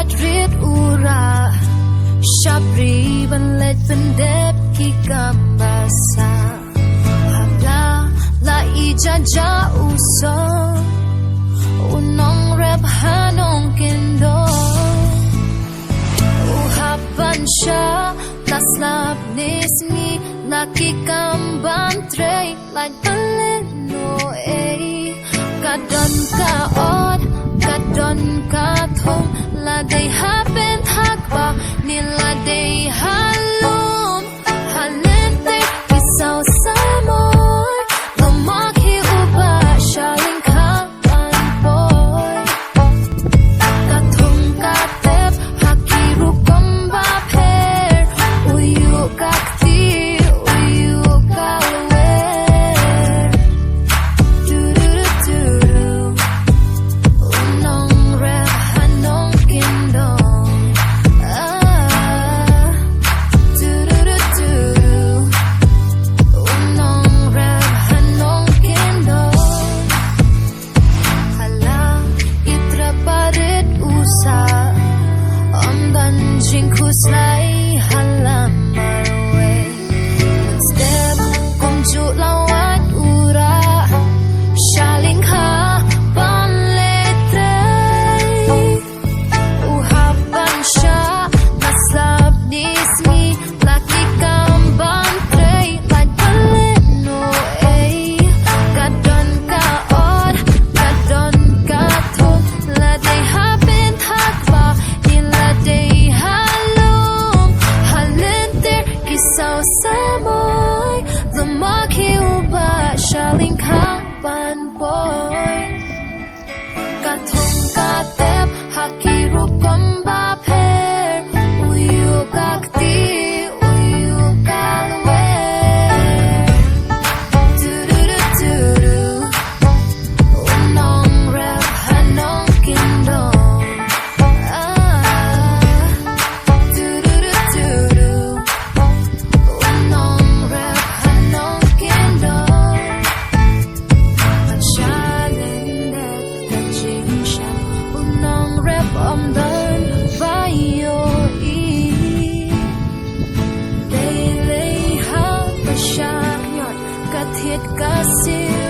Madrid ura Shabri banlet pendep kikambasa Habla la ijaja uso Unong rep hanong kindo Uhapan siya Taslap nismi Laki kamban trey Like baleno Kadon ka od Kadon ka thong Laday hapen hakba Niladay halom Halente Isaw sa moy Lumaki uba Shaling kapan boy Kathong katep Hakiru komba per Uyu kakti Uyu kalwer Tururu Unong rep hanong kindong Tururu Unong rep hanong kindong Hala itra parit usa Omdan jingkuslay halam marwe Step kumju lawat ura Shaling ka panletray Uhapan siya Naslap nismi Laki kambang tray Like baleno Kadon ka od Kadon ka thong Laday hapin hakba Niladay halong Halenter Kisaw sa moy Lumaki uba Shaling kapan boy Kathong katep Hakiru komba per Uyu kakti Uyu kalwer Tururu Unong rep hanong kindong Tururu Unong rep hanong kindong Shaling kajing siya Unong rep omdan bayo Daylay ha Pasyaknyot Kathit kasir